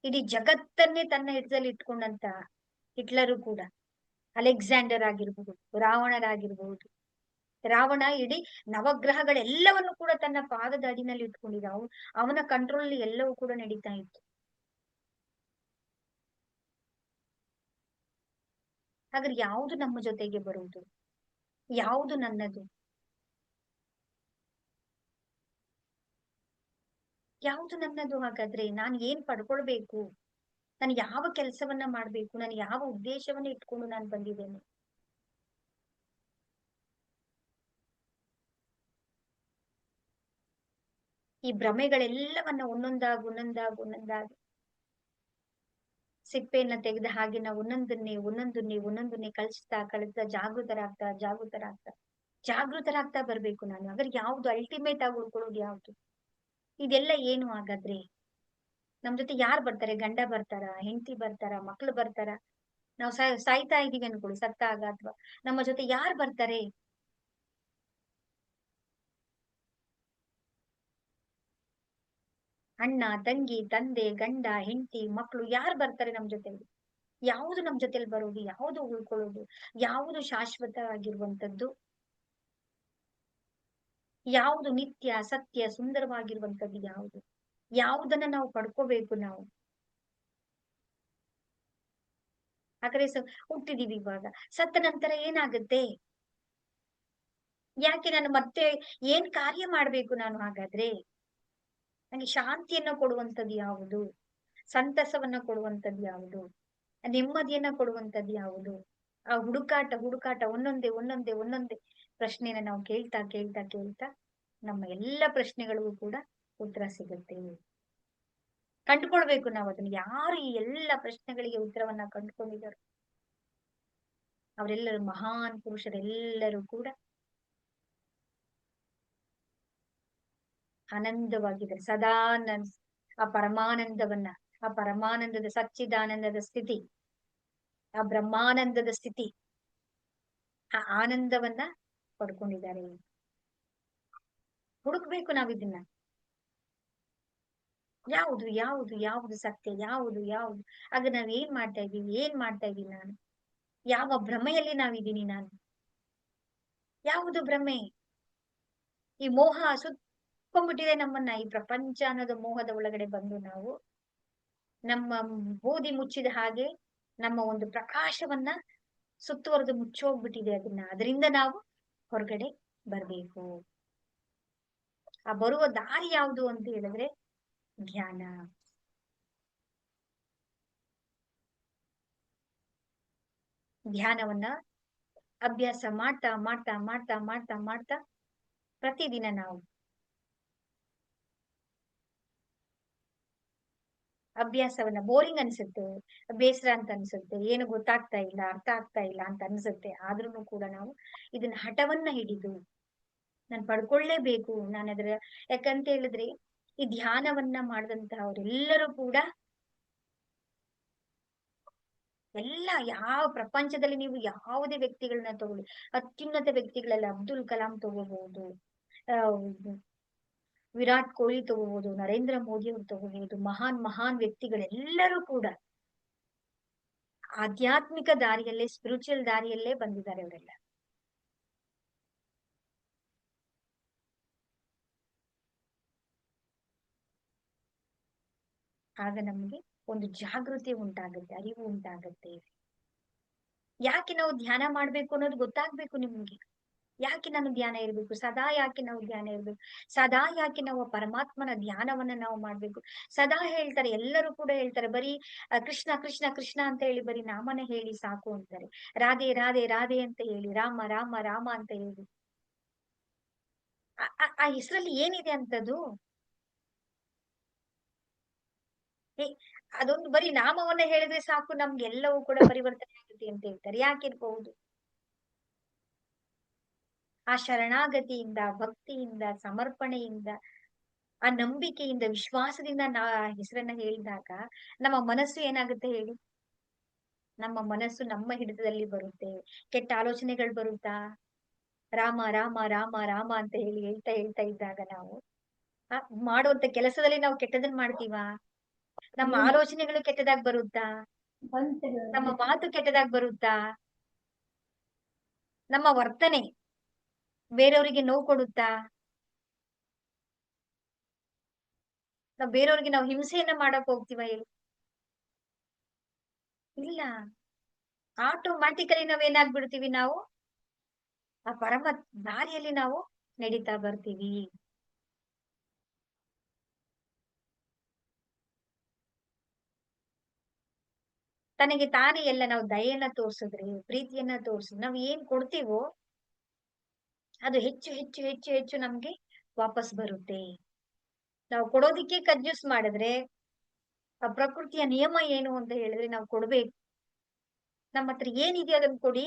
ಇಡೀ ಜಗತ್ತನ್ನೇ ತನ್ನ ಹಿಡಿತದಲ್ಲಿ ಇಟ್ಕೊಂಡಂತ ಹಿಟ್ಲರು ಕೂಡ, ಅಲೆಕ್ಸಾಂಡರ್ ಆಗಿರ್ಬಹುದು, ರಾವಣರಾಗಿರ್ಬಹುದು. ರಾವಣ ಇಡೀ ನವಗ್ರಹಗಳೆಲ್ಲವನ್ನು ಕೂಡ ತನ್ನ ಪಾದದ ಅಡಿನಲ್ಲಿ ಇಟ್ಕೊಂಡಿದ್ದ. ಅವನ ಕಂಟ್ರೋಲ್ ಎಲ್ಲವೂ ಕೂಡ ನಡೀತಾ ಇತ್ತು. ಹಾಗಾದ್ರೆ ಯಾವುದು ನಮ್ಮ ಜೊತೆಗೆ ಬರುವುದು? ಯಾವುದು ನನ್ನದು? ಯಾವುದು ನನ್ನದು? ಹಾಗಾದ್ರೆ ನಾನು ಏನ್ ಪಡ್ಕೊಳ್ಬೇಕು? ನಾನು ಯಾವ ಕೆಲಸವನ್ನ ಮಾಡ್ಬೇಕು? ನಾನು ಯಾವ ಉದ್ದೇಶವನ್ನ ಇಟ್ಕೊಂಡು ನಾನು ಬಂದಿದ್ದೇನೆ? ಈ ಭ್ರಮೆಗಳೆಲ್ಲವನ್ನ ಒಂದೊಂದಾಗಿ ಸಿಪ್ಪೆಯನ್ನ ತೆಗೆದ ಹಾಗೆ ನಾವು ಒಂದೊಂದನ್ನೇ ಕಳಿಸ್ತಾ ಜಾಗೃತರಾಗ್ತಾ ಬರ್ಬೇಕು ನಾನು. ಹಾಗಾದ್ರೆ ಯಾವ್ದು ಅಲ್ಟಿಮೇಟ್ ಆಗಿ ಉಳ್ಕೊಳ್ಳೋದು ಯಾವ್ದು? ಇದೆಲ್ಲ ಏನು ಹಾಗಾದ್ರೆ? ನಮ್ ಜೊತೆ ಯಾರು ಬರ್ತಾರೆ? ಗಂಡ ಬರ್ತಾರ, ಹೆಂಡತಿ ಬರ್ತಾರ, ಮಕ್ಳು ಬರ್ತಾರ? ನಾವು ಸಾಯ್ತಾ ಇದೀವಿ ಅನ್ಕೊಳ್ಳಿ, ಸತ್ತಾಗ ಅಥವಾ ನಮ್ಮ ಜೊತೆ ಯಾರು ಬರ್ತಾರೆ? ಅಣ್ಣ, ತಂಗಿ, ತಂದೆ, ಗಂಡ, ಹೆಂಡತಿ, ಮಕ್ಳು ಯಾರು ಬರ್ತಾರೆ ನಮ್ ಜೊತೆಗೆ? ಯಾವುದು ನಮ್ ಜೊತೆಲಿ ಬರೋದು, ಯಾವುದು ಉಳ್ಕೊಳ್ಳೋದು, ಯಾವುದು ಶಾಶ್ವತ ಆಗಿರುವಂತದ್ದು, ಯಾವುದು ನಿತ್ಯ ಸತ್ಯ ಸುಂದರವಾಗಿರುವಂತದ್ದು, ಯಾವುದು, ಯಾವುದನ್ನ ನಾವು ಪಡ್ಕೋಬೇಕು ನಾವು. ಹಾಗಾದ್ರೆ ಹುಟ್ಟಿದೀವಿ ಇವಾಗ, ಸತ್ತ ನಂತರ ಏನಾಗುತ್ತೆ? ಯಾಕೆ ನಾನು ಮತ್ತೆ ಏನ್ ಕಾರ್ಯ ಮಾಡ್ಬೇಕು ನಾನು ಹಾಗಾದ್ರೆ? ನಂಗೆ ಶಾಂತಿಯನ್ನ ಕೊಡುವಂತದ್ದು ಯಾವುದು, ಸಂತಸವನ್ನ ಕೊಡುವಂತದ್ದು ಯಾವುದು, ನೆಮ್ಮದಿಯನ್ನ ಕೊಡುವಂತದ್ದು ಯಾವುದು? ಆ ಹುಡುಕಾಟ ಹುಡುಕಾಟ, ಒಂದೊಂದೇ ಒಂದೊಂದೇ ಒಂದೊಂದೇ ಪ್ರಶ್ನೆನ ನಾವು ಕೇಳ್ತಾ ಕೇಳ್ತಾ ಕೇಳ್ತಾ ನಮ್ಮ ಎಲ್ಲ ಪ್ರಶ್ನೆಗಳಿಗೂ ಕೂಡ ಉತ್ತರ ಸಿಗುತ್ತೆ. ಕಂಡುಕೊಳ್ಬೇಕು ನಾವು ಅದನ್ನ. ಯಾರು ಈ ಎಲ್ಲ ಪ್ರಶ್ನೆಗಳಿಗೆ ಉತ್ತರವನ್ನ ಕಂಡುಕೊಂಡಿದ್ದಾರೆ, ಅವರೆಲ್ಲರೂ ಮಹಾನ್ ಪುರುಷರೆಲ್ಲರೂ ಕೂಡ ಆನಂದವಾಗಿದ್ದಾರೆ ಸದಾ. ಆ ಪರಮಾನಂದವನ್ನ, ಆ ಪರಮಾನಂದದ ಸಚ್ಚಿದಾನಂದದ ಸ್ಥಿತಿ, ಆ ಬ್ರಹ್ಮಾನಂದದ ಸ್ಥಿತಿ, ಆ ಆನಂದವನ್ನ ಪಡ್ಕೊಂಡಿದ್ದಾರೆ. ಹುಡುಕ್ಬೇಕು ನಾವಿದನ್ನ. ಯಾವುದು ಯಾವುದು ಯಾವುದು ಸತ್ಯ, ಯಾವುದು ಯಾವುದು? ಆಗ ನಾವ್ ಏನ್ ಮಾಡ್ತಾ ಇದೀವಿ, ಏನ್ ಮಾಡ್ತಾ ಇದೀನಿ ನಾನು? ಯಾವ ಭ್ರಮೆಯಲ್ಲಿ ನಾವಿದ್ದೀನಿ ನಾನು? ಯಾವುದು ಭ್ರಮೆ? ಈ ಮೋಹ ಸುತ್ಕೊಂಡ್ಬಿಟ್ಟಿದೆ ನಮ್ಮನ್ನ. ಈ ಪ್ರಪಂಚ ಅನ್ನೋದು ಮೋಹದ ಒಳಗಡೆ ಬಂದು ನಾವು ನಮ್ಮ ಬೂದಿ ಮುಚ್ಚಿದ ಹಾಗೆ ನಮ್ಮ ಒಂದು ಪ್ರಕಾಶವನ್ನ ಸುತ್ತುವರೆದು ಮುಚ್ಚೋಗ್ಬಿಟ್ಟಿದೆ ಅದನ್ನ. ಅದರಿಂದ ನಾವು ಹೊರಗಡೆ ಬರ್ಬೇಕು. ಆ ಬರುವ ದಾರಿ ಯಾವುದು ಅಂತ ಹೇಳಿದ್ರೆ ಧ್ಯಾನ. ಧ್ಯಾನವನ್ನ ಅಭ್ಯಾಸ ಮಾಡ್ತಾ ಮಾಡ್ತಾ ಮಾಡ್ತಾ ಮಾಡ್ತಾ ಮಾಡ್ತಾ ಪ್ರತಿದಿನ ನಾವು ಅಭ್ಯಾಸವನ್ನ, ಬೋರಿಂಗ್ ಅನ್ಸುತ್ತೆ, ಬೇಸರ ಅಂತ ಅನ್ಸುತ್ತೆ, ಏನು ಗೊತ್ತಾಗ್ತಾ ಇಲ್ಲ, ಅರ್ಥ ಆಗ್ತಾ ಇಲ್ಲ ಅಂತ ಅನ್ಸುತ್ತೆ. ಆದ್ರೂ ಕೂಡ ನಾವು ಇದನ್ನ ಹಠವನ್ನ ಹಿಡಿದು ನಾನು ಪಡ್ಕೊಳ್ಳೇಬೇಕು. ನಾನು ಅದ್ರ, ಯಾಕಂತ ಹೇಳಿದ್ರೆ ಈ ಧ್ಯಾನವನ್ನ ಮಾಡಿದಂತಹ ಅವರೆಲ್ಲರೂ ಕೂಡ, ಎಲ್ಲ ಯಾವ ಪ್ರಪಂಚದಲ್ಲಿ ನೀವು ಯಾವುದೇ ವ್ಯಕ್ತಿಗಳನ್ನ ತಗೊಳ್ಳಿ, ಅತ್ಯುನ್ನತ ವ್ಯಕ್ತಿಗಳೆಲ್ಲ ಅಬ್ದುಲ್ ಕಲಾಂ ತಗೋಬಹುದು, ಆ ವಿರಾಟ್ ಕೊಹ್ಲಿ ತಗೋಬಹುದು, ನರೇಂದ್ರ ಮೋದಿ ಅವ್ರು ತಗೋಬಹುದು, ಮಹಾನ್ ಮಹಾನ್ ವ್ಯಕ್ತಿಗಳೆಲ್ಲರೂ ಕೂಡ ಆಧ್ಯಾತ್ಮಿಕ ದಾರಿಯಲ್ಲೇ, ಸ್ಪಿರಿಚುವಲ್ ದಾರಿಯಲ್ಲೇ ಬಂದಿದ್ದಾರೆ ಅವರೆಲ್ಲ. ಆಗ ನಮ್ಗೆ ಒಂದು ಜಾಗೃತಿ ಉಂಟಾಗುತ್ತೆ, ಅರಿವು ಉಂಟಾಗುತ್ತೆ. ಯಾಕೆ ನಾವು ಧ್ಯಾನ ಮಾಡ್ಬೇಕು ಅನ್ನೋದು ಗೊತ್ತಾಗ್ಬೇಕು ನಿಮ್ಗೆ. ಯಾಕೆ ನಾನು ಧ್ಯಾನ ಇರ್ಬೇಕು, ಸದಾ ಯಾಕೆ ನಾವು ಧ್ಯಾನ ಇರ್ಬೇಕು, ಸದಾ ಯಾಕೆ ನಾವು ಪರಮಾತ್ಮನ ಧ್ಯಾನವನ್ನ ನಾವು ಮಾಡ್ಬೇಕು? ಸದಾ ಹೇಳ್ತಾರೆ, ಎಲ್ಲರೂ ಕೂಡ ಹೇಳ್ತಾರೆ, ಬರೀ ಕೃಷ್ಣ ಕೃಷ್ಣ ಕೃಷ್ಣ ಅಂತ ಹೇಳಿ ಬರೀ ನಾಮನ ಹೇಳಿ ಸಾಕು ಅಂತಾರೆ. ರಾಧೆ ರಾಧೆ ರಾಧೆ ಅಂತ ಹೇಳಿ, ರಾಮ ರಾಮ ರಾಮ ಅಂತ ಹೇಳಿ. ಆ ಹೆಸರಲ್ಲಿ ಏನಿದೆ ಅಂತದ್ದು? ಏ, ಅದೊಂದು ಬರೀ ನಾಮವನ್ನ ಹೇಳಿದ್ರೆ ಸಾಕು, ನಮ್ಗೆಲ್ಲವೂ ಕೂಡ ಪರಿವರ್ತನೆ ಆಗುತ್ತೆ ಅಂತ ಹೇಳ್ತಾರೆ. ಯಾಕಿರ್ಬಹುದು? ಆ ಶರಣಾಗತಿಯಿಂದ, ಭಕ್ತಿಯಿಂದ, ಸಮರ್ಪಣೆಯಿಂದ, ಆ ನಂಬಿಕೆಯಿಂದ, ವಿಶ್ವಾಸದಿಂದ ಆ ಹೆಸರನ್ನ ಹೇಳಿದಾಗ ನಮ್ಮ ಮನಸ್ಸು ಏನಾಗುತ್ತೆ ಹೇಳಿ? ನಮ್ಮ ಮನಸ್ಸು ನಮ್ಮ ಹಿಡಿತದಲ್ಲಿ ಬರುತ್ತೆ. ಕೆಟ್ಟ ಆಲೋಚನೆಗಳು ಬರುತ್ತಾ? ರಾಮ ರಾಮ ರಾಮ ರಾಮ ಅಂತ ಹೇಳಿ ಹೇಳ್ತಾ ಹೇಳ್ತಾ ಇದ್ದಾಗ ನಾವು ಆ ಮಾಡುವಂತ ಕೆಲಸದಲ್ಲಿ ನಾವು ಕೆಟ್ಟದನ್ನ ಮಾಡ್ತೀವಾ? ನಮ್ಮ ಆಲೋಚನೆಗಳು ಕೆಟ್ಟದಾಗ್ ಬರುತ್ತಾ? ನಮ್ಮ ಮಾತು ಕೆಟ್ಟದಾಗ್ ಬರುತ್ತಾ? ನಮ್ಮ ವರ್ತನೆ ಬೇರೆಯವರಿಗೆ ನೋವು ಕೊಡುತ್ತಾ? ನಾವು ಬೇರೆಯವ್ರಿಗೆ ನಾವು ಹಿಂಸೆಯನ್ನ ಮಾಡಕ್ ಹೋಗ್ತೀವ ಹೇಳಿ? ಇಲ್ಲ. ಆಟೋಮ್ಯಾಟಿಕಲಿ ನಾವೇನಾಗ್ಬಿಡ್ತೀವಿ ನಾವು? ಆ ಪರಮ ದಾರಿಯಲ್ಲಿ ನಾವು ನಡೀತಾ ಬರ್ತೀವಿ. ತನಗೆ ತಾನೇ ಎಲ್ಲ ನಾವು ದಯೆಯನ್ನ ತೋರ್ಸಿದ್ರೆ, ಪ್ರೀತಿಯನ್ನ ತೋರ್ಸಿದ್ರೆ, ನಾವ್ ಏನ್ ಕೊಡ್ತೀವೋ ಅದು ಹೆಚ್ಚು ಹೆಚ್ಚು ಹೆಚ್ಚು ಹೆಚ್ಚು ನಮ್ಗೆ ವಾಪಸ್ ಬರುತ್ತೆ. ನಾವು ಕೊಡೋದಿಕ್ಕೆ ಕಂಜೂಸ್ ಮಾಡಿದ್ರೆ, ಆ ಪ್ರಕೃತಿಯ ನಿಯಮ ಏನು ಅಂತ ಹೇಳಿದ್ರೆ ನಾವು ಕೊಡ್ಬೇಕು. ನಮ್ಮ ಹತ್ರ ಏನಿದೆಯೋ ಅದನ್ನ ಕೊಡಿ.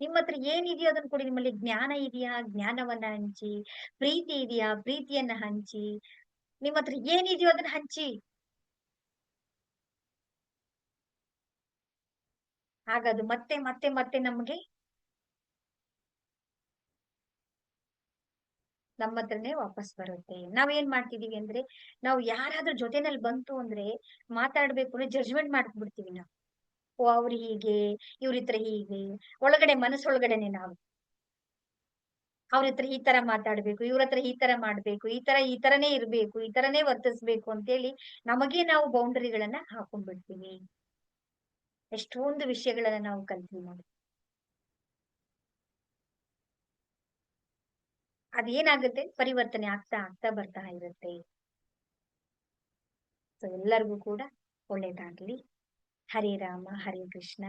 ನಿಮ್ಮ ಹತ್ರ ಏನಿದೆಯೋ ಅದನ್ನ ಕೊಡಿ. ನಿಮ್ಮಲ್ಲಿ ಜ್ಞಾನ ಇದೆಯಾ, ಜ್ಞಾನವನ್ನ ಹಂಚಿ. ಪ್ರೀತಿ ಇದೆಯಾ, ಪ್ರೀತಿಯನ್ನ ಹಂಚಿ. ನಿಮ್ಮ ಹತ್ರ ಏನಿದೆಯೋ ಅದನ್ನ ಹಂಚಿ. ಹಾಗದು ಮತ್ತೆ ಮತ್ತೆ ಮತ್ತೆ ನಮ್ಗೆ ನಮ್ಮ ಹತ್ರನೇ ವಾಪಸ್ ಬರುತ್ತೆ. ನಾವೇನ್ ಮಾಡ್ತಿದೀವಿ ಅಂದ್ರೆ, ನಾವು ಯಾರಾದ್ರೂ ಜೊತೆನಲ್ಲಿ ಬಂತು ಅಂದ್ರೆ ಮಾತಾಡ್ಬೇಕು ಅಂದ್ರೆ ಜಡ್ಜ್ಮೆಂಟ್ ಮಾಡ್ಬಿಡ್ತೀವಿ ನಾವು. ಓ ಅವ್ರು ಹೀಗೆ, ಇವ್ರಿತ್ರ ಹೀಗೆ, ಒಳಗಡೆ ಮನಸ್ಸೊಳಗಡೆನೆ ನಾವು ಅವ್ರ ಹತ್ರ ಈ ತರ ಮಾತಾಡ್ಬೇಕು, ಇವ್ರ ಹತ್ರ ಈ ತರ ಮಾಡ್ಬೇಕು, ಈ ತರನೇ ಇರ್ಬೇಕು, ಈ ತರನೇ ವರ್ತಿಸ್ಬೇಕು ಅಂತೇಳಿ ನಮಗೆ ನಾವು ಬೌಂಡರಿಗಳನ್ನ ಹಾಕೊಂಡ್ಬಿಡ್ತೀವಿ. ಎಷ್ಟೊಂದು ವಿಷಯಗಳನ್ನ ನಾವು ಕಲ್ತೀವಿ ನೋಡಿ. ಅದೇನಾಗುತ್ತೆ ಪರಿವರ್ತನೆ ಆಗ್ತಾ ಆಗ್ತಾ ಬರ್ತಾ ಇರುತ್ತೆ. ಸೊ ಎಲ್ಲರಿಗೂ ಕೂಡ ಒಳ್ಳೇದಾಗ್ಲಿ. ಹರೇ ರಾಮ ಹರೇ ಕೃಷ್ಣ.